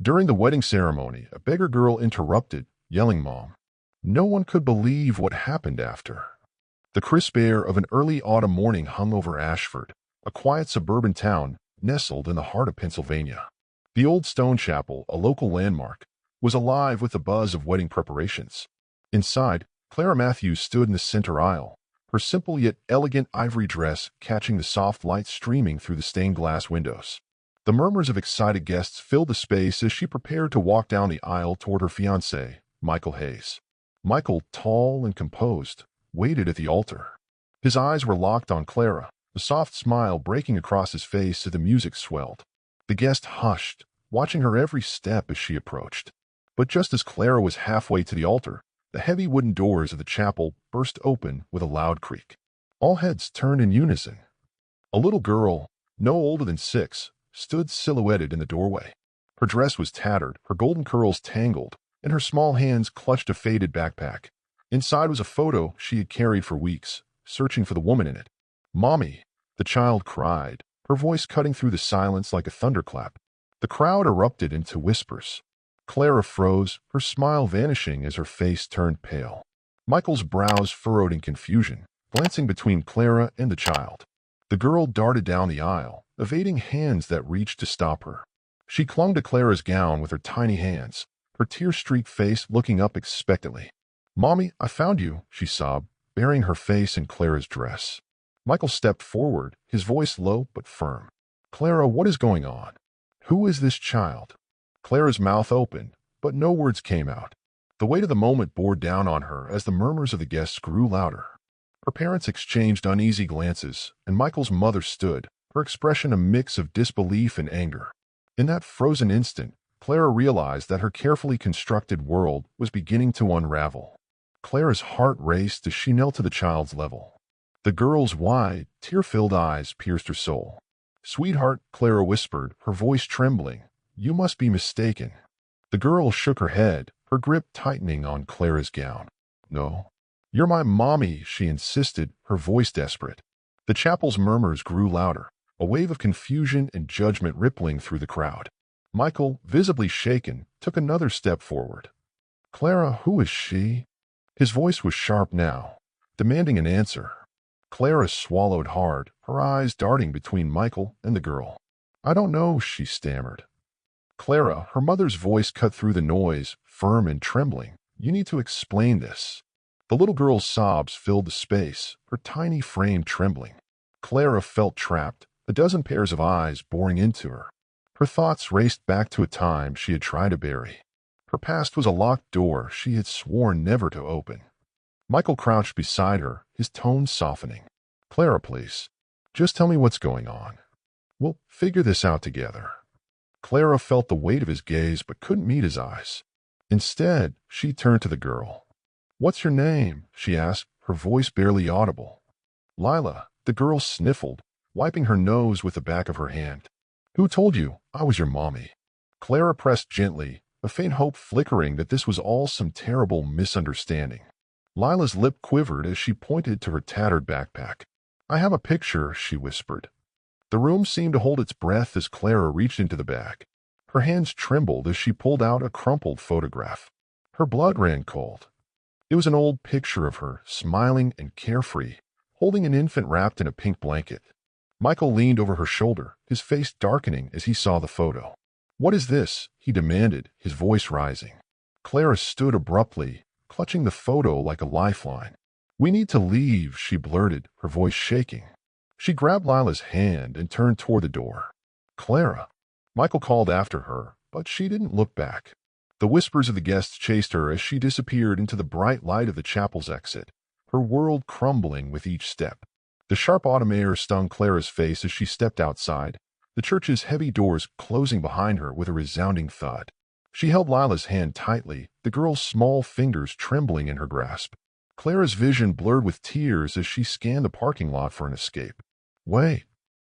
During the wedding ceremony, a beggar girl interrupted, yelling, "Mom!" No one could believe what happened after. The crisp air of an early autumn morning hung over Ashford, a quiet suburban town nestled in the heart of Pennsylvania. The old stone chapel, a local landmark, was alive with the buzz of wedding preparations. Inside, Clara Matthews stood in the center aisle, her simple yet elegant ivory dress catching the soft light streaming through the stained glass windows. The murmurs of excited guests filled the space as she prepared to walk down the aisle toward her fiancé, Michael Hayes. Michael, tall and composed, waited at the altar. His eyes were locked on Clara, a soft smile breaking across his face as the music swelled. The guests hushed, watching her every step as she approached. But just as Clara was halfway to the altar, the heavy wooden doors of the chapel burst open with a loud creak. All heads turned in unison. A little girl, no older than 6, stood silhouetted in the doorway. Her dress was tattered, her golden curls tangled, and her small hands clutched a faded backpack. Inside was a photo she had carried for weeks, searching for the woman in it. "Mommy!" the child cried, her voice cutting through the silence like a thunderclap. The crowd erupted into whispers. Clara froze, her smile vanishing as her face turned pale. Michael's brows furrowed in confusion, glancing between Clara and the child. The girl darted down the aisle, evading hands that reached to stop her. She clung to Clara's gown with her tiny hands, her tear-streaked face looking up expectantly. "Mommy, I found you," she sobbed, burying her face in Clara's dress. Michael stepped forward, his voice low but firm. "Clara, what is going on? Who is this child?" Clara's mouth opened, but no words came out. The weight of the moment bore down on her as the murmurs of the guests grew louder. Her parents exchanged uneasy glances, and Michael's mother stood, her expression a mix of disbelief and anger. In that frozen instant, Clara realized that her carefully constructed world was beginning to unravel. Clara's heart raced as she knelt to the child's level. The girl's wide, tear-filled eyes pierced her soul. "Sweetheart," Clara whispered, her voice trembling, "you must be mistaken." The girl shook her head, her grip tightening on Clara's gown. "No. You're my mommy," she insisted, her voice desperate. The chapel's murmurs grew louder, a wave of confusion and judgment rippling through the crowd. Michael, visibly shaken, took another step forward. "Clara, who is she?" His voice was sharp now, demanding an answer. Clara swallowed hard, her eyes darting between Michael and the girl. "I don't know," she stammered. "Clara," her mother's voice cut through the noise, firm and trembling. "You need to explain this." The little girl's sobs filled the space, her tiny frame trembling. Clara felt trapped, a dozen pairs of eyes boring into her. Her thoughts raced back to a time she had tried to bury. Her past was a locked door she had sworn never to open. Michael crouched beside her, his tone softening. "Clara, please. Just tell me what's going on. We'll figure this out together." Clara felt the weight of his gaze but couldn't meet his eyes. Instead, she turned to the girl. "What's your name?" she asked, her voice barely audible. "Lila," the girl sniffled, wiping her nose with the back of her hand. "Who told you I was your mommy?" Clara pressed gently, a faint hope flickering that this was all some terrible misunderstanding. Lila's lip quivered as she pointed to her tattered backpack. "I have a picture," she whispered. The room seemed to hold its breath as Clara reached into the bag. Her hands trembled as she pulled out a crumpled photograph. Her blood ran cold. It was an old picture of her, smiling and carefree, holding an infant wrapped in a pink blanket. Michael leaned over her shoulder, his face darkening as he saw the photo. "What is this?" he demanded, his voice rising. Clara stood abruptly, clutching the photo like a lifeline. "We need to leave," she blurted, her voice shaking. She grabbed Lila's hand and turned toward the door. "Clara!" Michael called after her, but she didn't look back. The whispers of the guests chased her as she disappeared into the bright light of the chapel's exit, her world crumbling with each step. The sharp autumn air stung Clara's face as she stepped outside, the church's heavy doors closing behind her with a resounding thud. She held Lila's hand tightly, the girl's small fingers trembling in her grasp. Clara's vision blurred with tears as she scanned the parking lot for an escape. "Wait!"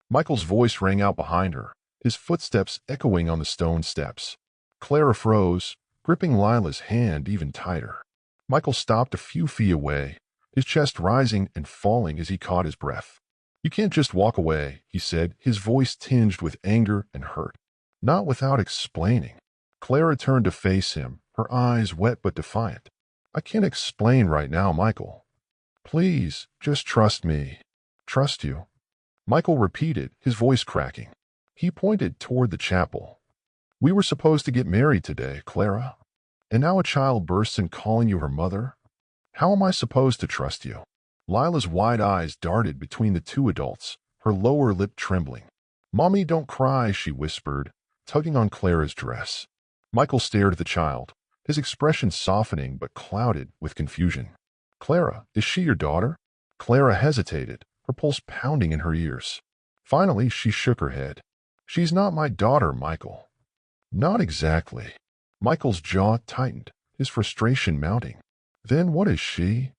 Michael's voice rang out behind her, his footsteps echoing on the stone steps. Clara froze, gripping Lila's hand even tighter. Michael stopped a few feet away, his chest rising and falling as he caught his breath. "You can't just walk away," he said, his voice tinged with anger and hurt. "Not without explaining." Clara turned to face him, her eyes wet but defiant. I can't explain right now, Michael. Please, just trust me. Trust you. Michael repeated, his voice cracking. He pointed toward the chapel. We were supposed to get married today, Clara. And now a child bursts in calling you her mother? How am I supposed to trust you? Lila's wide eyes darted between the two adults, her lower lip trembling. Mommy, don't cry, she whispered, tugging on Clara's dress. Michael stared at the child, his expression softening but clouded with confusion. Clara, is she your daughter? Clara hesitated, her pulse pounding in her ears. Finally, she shook her head. She's not my daughter, Michael. Not exactly. Michael's jaw tightened, his frustration mounting. Then what is she?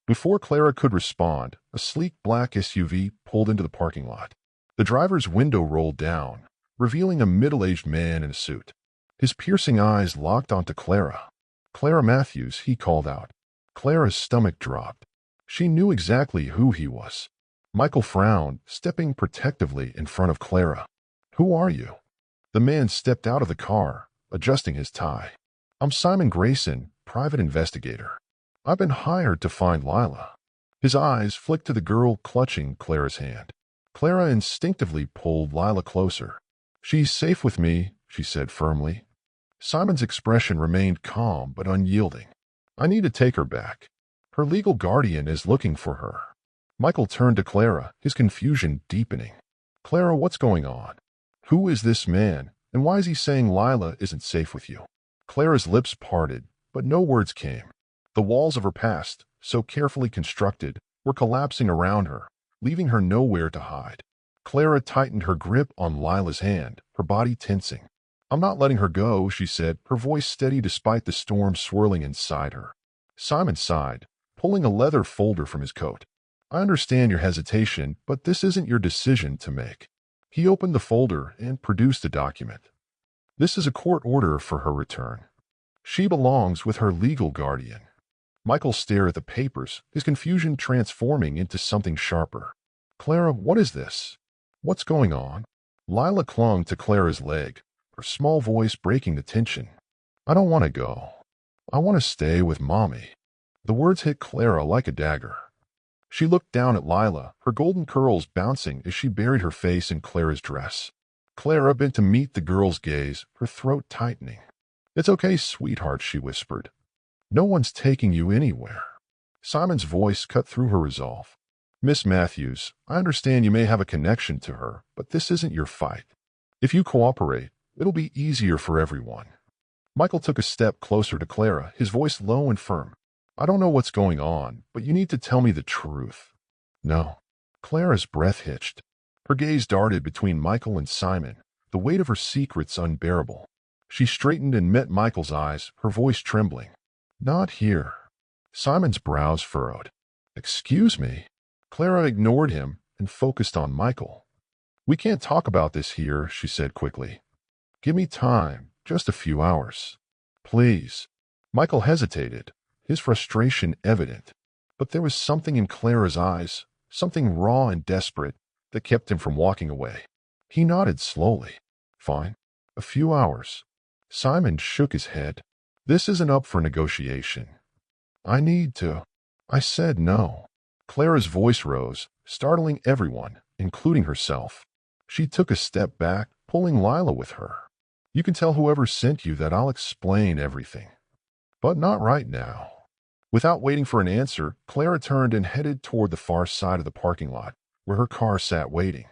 Before Clara could respond, a sleek black SUV pulled into the parking lot. The driver's window rolled down, revealing a middle-aged man in a suit. His piercing eyes locked onto Clara. Clara Matthews, he called out. Clara's stomach dropped. She knew exactly who he was. Michael frowned, stepping protectively in front of Clara. Who are you? The man stepped out of the car, adjusting his tie. I'm Simon Grayson, private investigator. I've been hired to find Lila. His eyes flicked to the girl clutching Clara's hand. Clara instinctively pulled Lila closer. She's safe with me, she said firmly. Simon's expression remained calm but unyielding. I need to take her back. Her legal guardian is looking for her. Michael turned to Clara, his confusion deepening. Clara, what's going on? Who is this man, and why is he saying Lila isn't safe with you? Clara's lips parted, but no words came. The walls of her past, so carefully constructed, were collapsing around her, leaving her nowhere to hide. Clara tightened her grip on Lila's hand, her body tensing. I'm not letting her go, she said, her voice steady despite the storm swirling inside her. Simon sighed, pulling a leather folder from his coat. I understand your hesitation, but this isn't your decision to make. He opened the folder and produced a document. This is a court order for her return. She belongs with her legal guardian. Michael stared at the papers, his confusion transforming into something sharper. Clara, what is this? What's going on? Lila clung to Clara's leg, her small voice breaking the tension. I don't want to go. I want to stay with Mommy. The words hit Clara like a dagger. She looked down at Lila, her golden curls bouncing as she buried her face in Clara's dress. Clara bent to meet the girl's gaze, her throat tightening. It's okay, sweetheart, she whispered. No one's taking you anywhere. Simon's voice cut through her resolve. Miss Matthews, I understand you may have a connection to her, but this isn't your fight. If you cooperate, it'll be easier for everyone. Michael took a step closer to Clara, his voice low and firm. I don't know what's going on, but you need to tell me the truth. No. Clara's breath hitched. Her gaze darted between Michael and Simon, the weight of her secrets unbearable. She straightened and met Michael's eyes, her voice trembling. Not here. Simon's brows furrowed. Excuse me. Clara ignored him and focused on Michael. We can't talk about this here, she said quickly. Give me time, just a few hours. Please. Michael hesitated, his frustration evident. But there was something in Clara's eyes, something raw and desperate, that kept him from walking away. He nodded slowly. Fine. A few hours. Simon shook his head. This isn't up for negotiation. I need to. I said no. Clara's voice rose, startling everyone, including herself. She took a step back, pulling Lila with her. You can tell whoever sent you that I'll explain everything. But not right now. Without waiting for an answer, Clara turned and headed toward the far side of the parking lot, where her car sat waiting.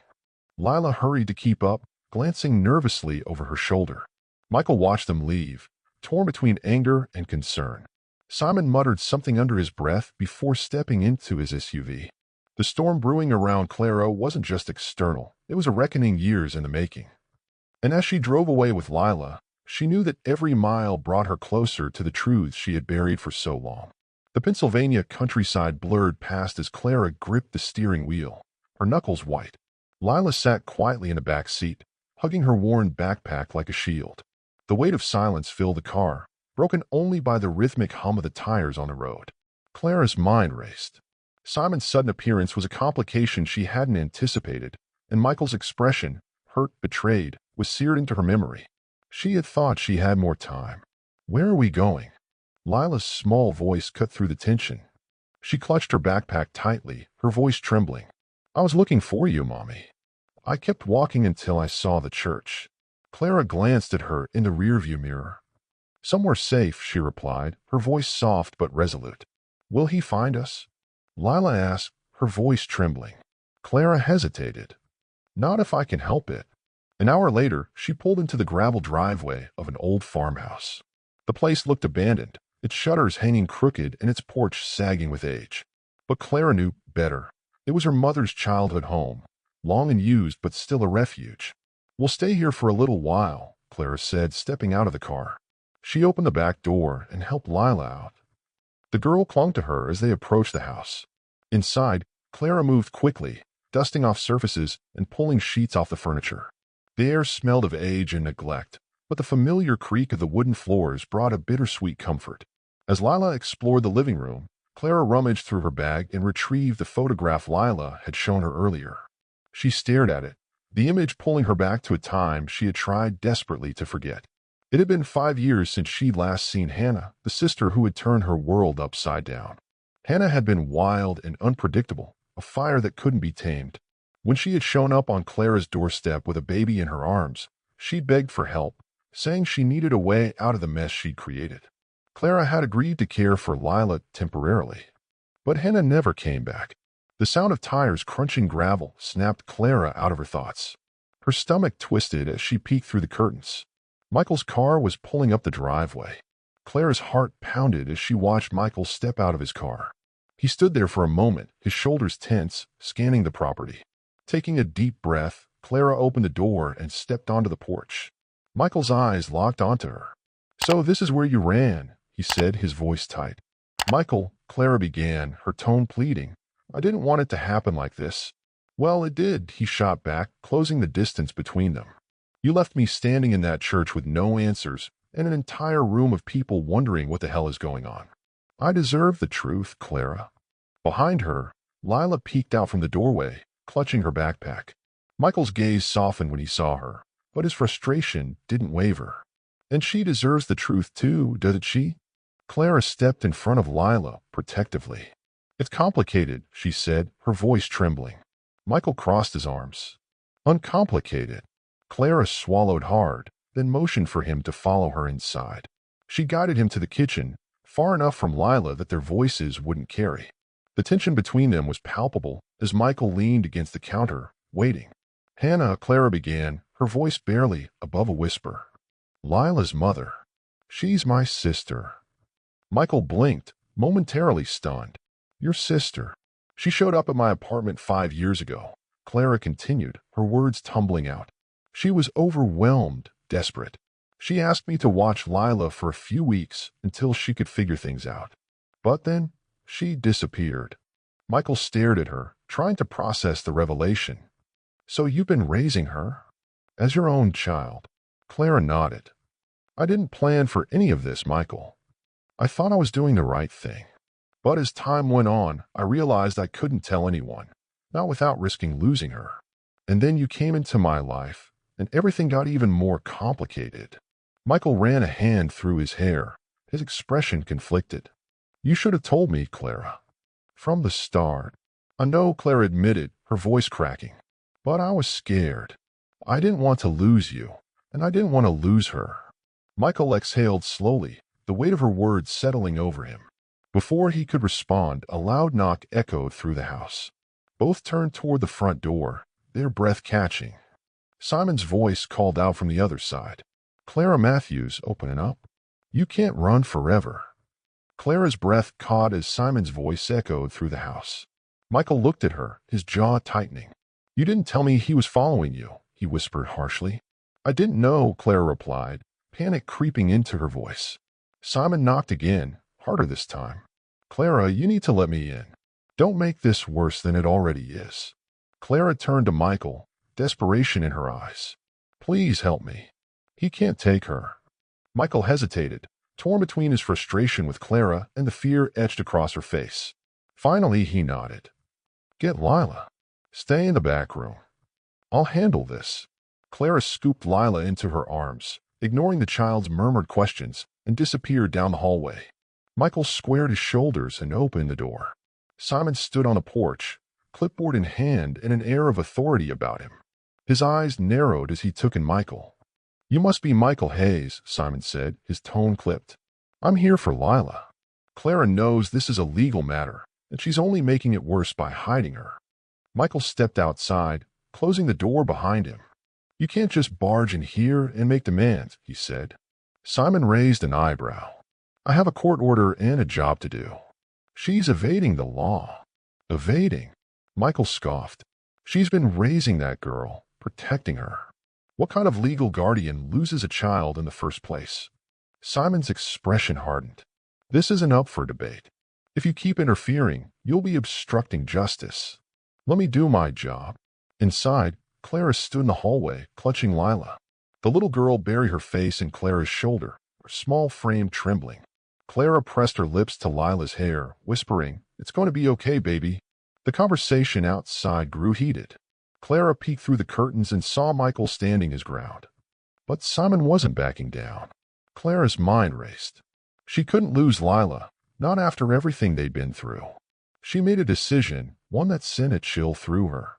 Lila hurried to keep up, glancing nervously over her shoulder. Michael watched them leave, torn between anger and concern. Simon muttered something under his breath before stepping into his SUV. The storm brewing around Clara wasn't just external, it was a reckoning years in the making. And as she drove away with Lila, she knew that every mile brought her closer to the truths she had buried for so long. The Pennsylvania countryside blurred past as Clara gripped the steering wheel, her knuckles white. Lila sat quietly in a back seat, hugging her worn backpack like a shield. The weight of silence filled the car, broken only by the rhythmic hum of the tires on the road. Clara's mind raced. Simon's sudden appearance was a complication she hadn't anticipated, and Michael's expression, hurt, betrayed, was seared into her memory. She had thought she had more time. Where are we going? Lila's small voice cut through the tension. She clutched her backpack tightly, her voice trembling. I was looking for you, Mommy. I kept walking until I saw the church. Clara glanced at her in the rearview mirror. Somewhere safe, she replied, her voice soft but resolute. Will he find us? Lila asked, her voice trembling. Clara hesitated. Not if I can help it. An hour later, she pulled into the gravel driveway of an old farmhouse. The place looked abandoned, its shutters hanging crooked and its porch sagging with age. But Clara knew better. It was her mother's childhood home, long unused but still a refuge. We'll stay here for a little while, Clara said, stepping out of the car. She opened the back door and helped Lila out. The girl clung to her as they approached the house. Inside, Clara moved quickly, dusting off surfaces and pulling sheets off the furniture. The air smelled of age and neglect, but the familiar creak of the wooden floors brought a bittersweet comfort. As Lila explored the living room, Clara rummaged through her bag and retrieved the photograph Lila had shown her earlier. She stared at it, the image pulling her back to a time she had tried desperately to forget. It had been 5 years since she'd last seen Hannah, the sister who had turned her world upside down. Hannah had been wild and unpredictable, a fire that couldn't be tamed. When she had shown up on Clara's doorstep with a baby in her arms, she begged for help, saying she needed a way out of the mess she'd created. Clara had agreed to care for Lila temporarily. But Hannah never came back. The sound of tires crunching gravel snapped Clara out of her thoughts. Her stomach twisted as she peeked through the curtains. Michael's car was pulling up the driveway. Clara's heart pounded as she watched Michael step out of his car. He stood there for a moment, his shoulders tense, scanning the property. Taking a deep breath, Clara opened the door and stepped onto the porch. Michael's eyes locked onto her. So this is where you ran, he said, his voice tight. Michael, Clara began, her tone pleading. I didn't want it to happen like this. Well, it did, he shot back, closing the distance between them. You left me standing in that church with no answers and an entire room of people wondering what the hell is going on. I deserve the truth, Clara. Behind her, Lila peeked out from the doorway, clutching her backpack. Michael's gaze softened when he saw her, but his frustration didn't waver. And she deserves the truth too, doesn't she? Clara stepped in front of Lila, protectively. It's complicated, she said, her voice trembling. Michael crossed his arms. Uncomplicated. Clara swallowed hard, then motioned for him to follow her inside. She guided him to the kitchen, far enough from Lila that their voices wouldn't carry. The tension between them was palpable as Michael leaned against the counter, waiting. Hannah, Clara began, her voice barely above a whisper. Lila's mother. She's my sister. Michael blinked, momentarily stunned. Your sister. She showed up at my apartment 5 years ago. Clara continued, her words tumbling out. She was overwhelmed, desperate. She asked me to watch Lila for a few weeks until she could figure things out. But then, she disappeared. Michael stared at her, trying to process the revelation. So you've been raising her? As your own child. Clara nodded. I didn't plan for any of this, Michael. I thought I was doing the right thing. But as time went on, I realized I couldn't tell anyone, not without risking losing her. And then you came into my life, and everything got even more complicated. Michael ran a hand through his hair, his expression conflicted. You should have told me, Clara. From the start. I know, Clara admitted, her voice cracking. But I was scared. I didn't want to lose you, and I didn't want to lose her. Michael exhaled slowly, the weight of her words settling over him. Before he could respond, a loud knock echoed through the house. Both turned toward the front door, their breath catching. Simon's voice called out from the other side. Clara Matthews, opening up. You can't run forever. Clara's breath caught as Simon's voice echoed through the house. Michael looked at her, his jaw tightening. You didn't tell me he was following you, he whispered harshly. I didn't know, Clara replied, panic creeping into her voice. Simon knocked again, harder this time. Clara, you need to let me in. Don't make this worse than it already is. Clara turned to Michael, desperation in her eyes. Please help me. He can't take her. Michael hesitated, torn between his frustration with Clara and the fear etched across her face. Finally, he nodded. Get Lila. Stay in the back room. I'll handle this. Clara scooped Lila into her arms, ignoring the child's murmured questions, and disappeared down the hallway. Michael squared his shoulders and opened the door. Simon stood on the porch, clipboard in hand and an air of authority about him. His eyes narrowed as he took in Michael. "You must be Michael Hayes," Simon said, his tone clipped. "I'm here for Lila. Clara knows this is a legal matter, and she's only making it worse by hiding her." Michael stepped outside, closing the door behind him. "You can't just barge in here and make demands," he said. Simon raised an eyebrow. "I have a court order and a job to do." "She's evading the law." "Evading?" Michael scoffed. "She's been raising that girl, protecting her. What kind of legal guardian loses a child in the first place?" Simon's expression hardened. "This isn't up for debate. If you keep interfering, you'll be obstructing justice. Let me do my job." Inside, Clara stood in the hallway, clutching Lila. The little girl buried her face in Clara's shoulder, her small frame trembling. Clara pressed her lips to Lila's hair, whispering, "It's going to be okay, baby." The conversation outside grew heated. Clara peeked through the curtains and saw Michael standing his ground. But Simon wasn't backing down. Clara's mind raced. She couldn't lose Lila, not after everything they'd been through. She made a decision, one that sent a chill through her.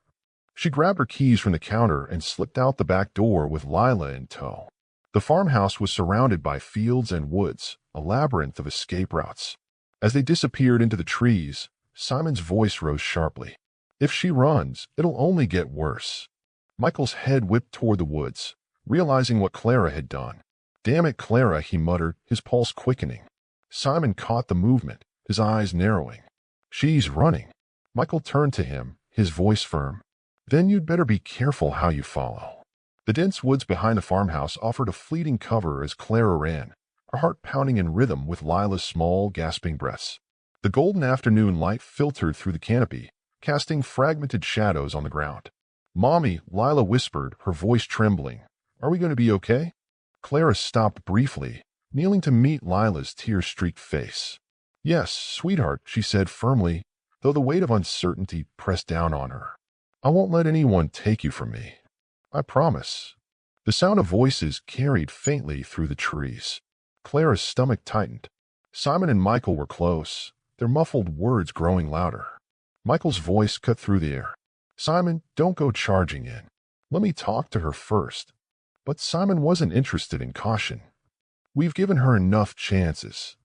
She grabbed her keys from the counter and slipped out the back door with Lila in tow. The farmhouse was surrounded by fields and woods, a labyrinth of escape routes. As they disappeared into the trees, Simon's voice rose sharply. "If she runs, it'll only get worse." Michael's head whipped toward the woods, realizing what Clara had done. "Damn it, Clara," he muttered, his pulse quickening. Simon caught the movement, his eyes narrowing. "She's running." Michael turned to him, his voice firm. "Then you'd better be careful how you follow." The dense woods behind the farmhouse offered a fleeting cover as Clara ran, her heart pounding in rhythm with Lila's small, gasping breaths. The golden afternoon light filtered through the canopy, casting fragmented shadows on the ground. "Mommy," Lila whispered, her voice trembling. "Are we going to be okay?" Clara stopped briefly, kneeling to meet Lila's tear-streaked face. "Yes, sweetheart," she said firmly, though the weight of uncertainty pressed down on her. "I won't let anyone take you from me. I promise." The sound of voices carried faintly through the trees. Clara's stomach tightened. Simon and Michael were close, their muffled words growing louder. Michael's voice cut through the air. "Simon, don't go charging in. Let me talk to her first." But Simon wasn't interested in caution. "We've given her enough chances.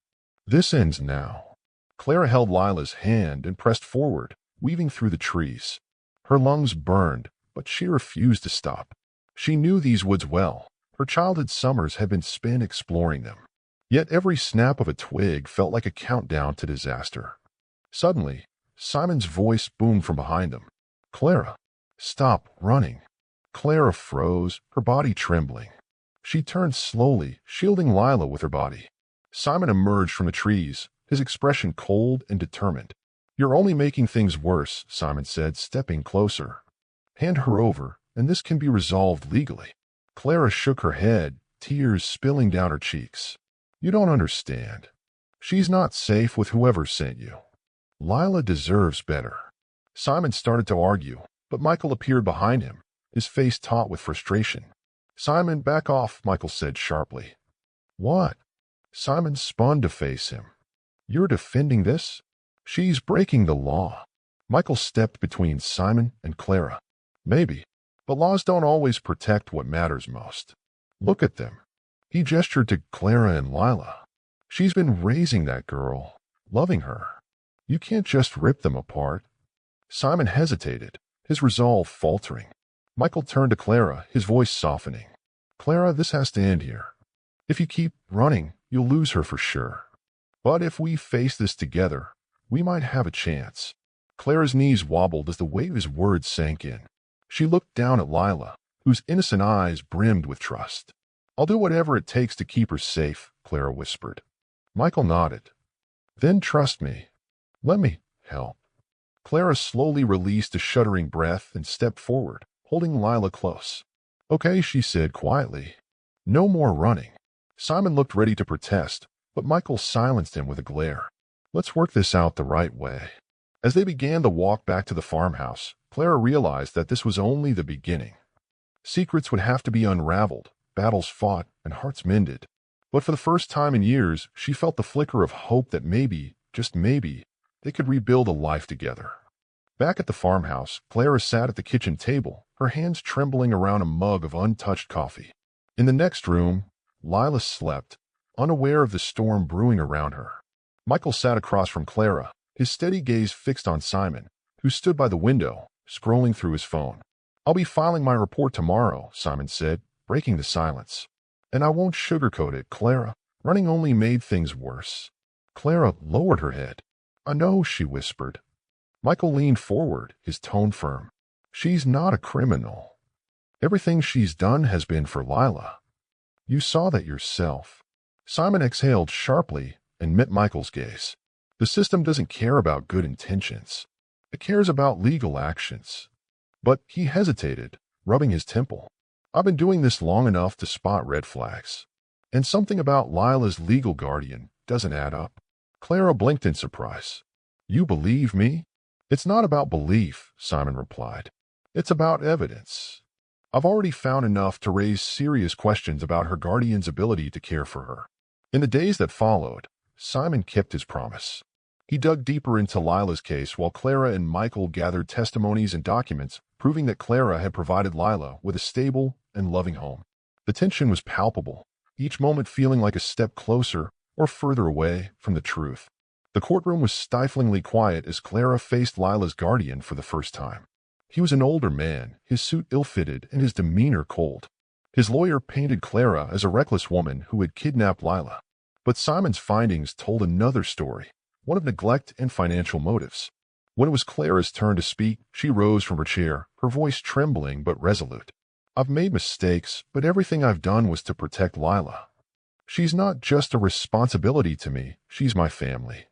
This ends now." Clara held Lila's hand and pressed forward, weaving through the trees. Her lungs burned, but she refused to stop. She knew these woods well. Her childhood summers had been spent exploring them. Yet every snap of a twig felt like a countdown to disaster. Suddenly, Simon's voice boomed from behind them. "Clara, stop running." Clara froze, her body trembling. She turned slowly, shielding Lila with her body. Simon emerged from the trees, his expression cold and determined. "You're only making things worse," Simon said, stepping closer. "Hand her over, and this can be resolved legally." Clara shook her head, tears spilling down her cheeks. "You don't understand. She's not safe with whoever sent you. Lila deserves better." Simon started to argue, but Michael appeared behind him, his face taut with frustration. "Simon, back off," Michael said sharply. "What?" Simon spun to face him. "You're defending this? She's breaking the law." Michael stepped between Simon and Clara. "Maybe, but laws don't always protect what matters most. Look at them." He gestured to Clara and Lila. "She's been raising that girl, loving her. You can't just rip them apart." Simon hesitated, his resolve faltering. Michael turned to Clara, his voice softening. "Clara, this has to end here. If you keep running, you'll lose her for sure. But if we face this together, we might have a chance." Clara's knees wobbled as the weight of his words sank in. She looked down at Lila, whose innocent eyes brimmed with trust. "I'll do whatever it takes to keep her safe," Clara whispered. Michael nodded. "Then trust me. Let me help." Clara slowly released a shuddering breath and stepped forward, holding Lila close. "Okay," she said quietly. "No more running." Simon looked ready to protest, but Michael silenced him with a glare. "Let's work this out the right way." As they began to walk back to the farmhouse, Clara realized that this was only the beginning. Secrets would have to be unraveled, battles fought, and hearts mended. But for the first time in years, she felt the flicker of hope that maybe, just maybe, they could rebuild a life together. Back at the farmhouse, Clara sat at the kitchen table, her hands trembling around a mug of untouched coffee. In the next room, Lila slept, unaware of the storm brewing around her. Michael sat across from Clara, his steady gaze fixed on Simon, who stood by the window, scrolling through his phone. "I'll be filing my report tomorrow," Simon said, breaking the silence. "And I won't sugarcoat it, Clara. Running only made things worse." Clara lowered her head. "I know," she whispered. Michael leaned forward, his tone firm. "She's not a criminal. Everything she's done has been for Lila. You saw that yourself." Simon exhaled sharply and met Michael's gaze. "The system doesn't care about good intentions. It cares about legal actions." But he hesitated, rubbing his temple. "I've been doing this long enough to spot red flags. And something about Lila's legal guardian doesn't add up." Clara blinked in surprise. "You believe me?" "It's not about belief," Simon replied. "It's about evidence. I've already found enough to raise serious questions about her guardian's ability to care for her." In the days that followed, Simon kept his promise. He dug deeper into Lila's case while Clara and Michael gathered testimonies and documents proving that Clara had provided Lila with a stable and loving home. The tension was palpable, each moment feeling like a step closer or further away from the truth. The courtroom was stiflingly quiet as Clara faced Lila's guardian for the first time. He was an older man, his suit ill-fitted and his demeanor cold. His lawyer painted Clara as a reckless woman who had kidnapped Lila. But Simon's findings told another story, one of neglect and financial motives. When it was Clara's turn to speak, she rose from her chair, her voice trembling but resolute. "I've made mistakes, but everything I've done was to protect Lila. She's not just a responsibility to me, she's my family.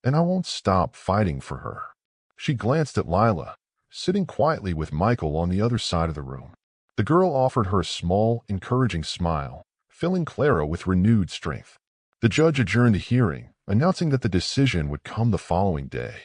And I won't stop fighting for her." She glanced at Lila, sitting quietly with Michael on the other side of the room. The girl offered her a small, encouraging smile, filling Clara with renewed strength. The judge adjourned the hearing, announcing that the decision would come the following day.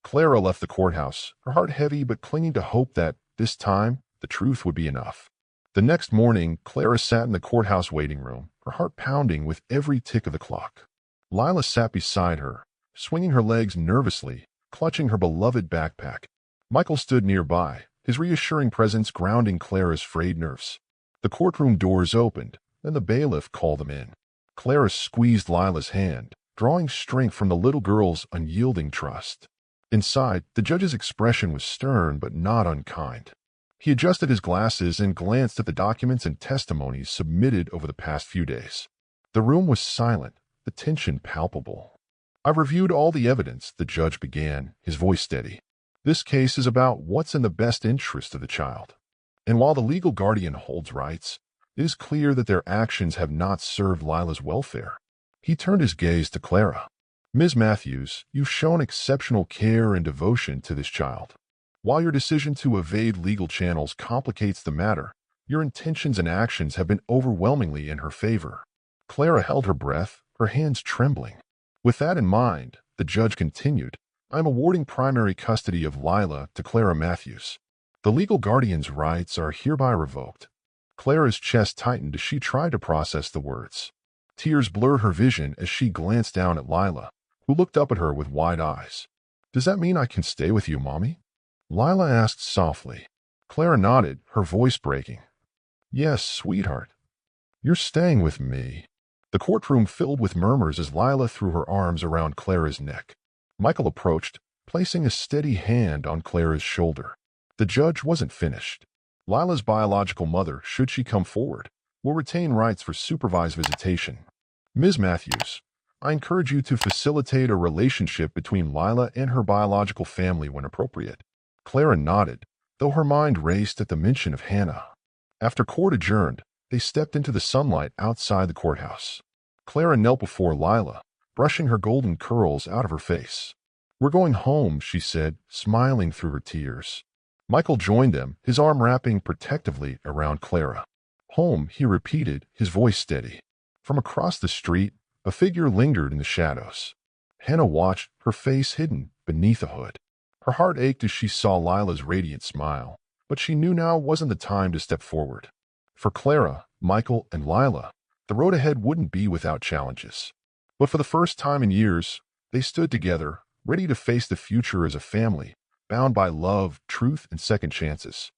Clara left the courthouse, her heart heavy but clinging to hope that, this time, the truth would be enough. The next morning, Clara sat in the courthouse waiting room, her heart pounding with every tick of the clock. Lila sat beside her, swinging her legs nervously, clutching her beloved backpack. Michael stood nearby, his reassuring presence grounding Clara's frayed nerves. The courtroom doors opened, and the bailiff called them in. Clara squeezed Lila's hand, drawing strength from the little girl's unyielding trust. Inside, the judge's expression was stern but not unkind. He adjusted his glasses and glanced at the documents and testimonies submitted over the past few days. The room was silent, the tension palpable. "I've reviewed all the evidence," the judge began, his voice steady. "This case is about what's in the best interest of the child. And while the legal guardian holds rights, it is clear that their actions have not served Lila's welfare." He turned his gaze to Clara. "Ms. Matthews, you've shown exceptional care and devotion to this child. While your decision to evade legal channels complicates the matter, your intentions and actions have been overwhelmingly in her favor." Clara held her breath, her hands trembling. "With that in mind," the judge continued, "I'm awarding primary custody of Lila to Clara Matthews. The legal guardian's rights are hereby revoked." Clara's chest tightened as she tried to process the words. Tears blurred her vision as she glanced down at Lila, who looked up at her with wide eyes. "Does that mean I can stay with you, Mommy?" Lila asked softly. Clara nodded, her voice breaking. "Yes, sweetheart. You're staying with me." The courtroom filled with murmurs as Lila threw her arms around Clara's neck. Michael approached, placing a steady hand on Clara's shoulder. The judge wasn't finished. Lila's biological mother, should she come forward, will retain rights for supervised visitation. "Ms. Matthews, I encourage you to facilitate a relationship between Lila and her biological family when appropriate." Clara nodded, though her mind raced at the mention of Hannah. After court adjourned, they stepped into the sunlight outside the courthouse. Clara knelt before Lila, brushing her golden curls out of her face. "We're going home," she said, smiling through her tears. Michael joined them, his arm wrapping protectively around Clara. "Home," he repeated, his voice steady. From across the street, a figure lingered in the shadows. Hannah watched, her face hidden beneath a hood. Her heart ached as she saw Lila's radiant smile, but she knew now wasn't the time to step forward. For Clara, Michael and Lila, the road ahead wouldn't be without challenges. But for the first time in years, they stood together, ready to face the future as a family, bound by love, truth, and second chances.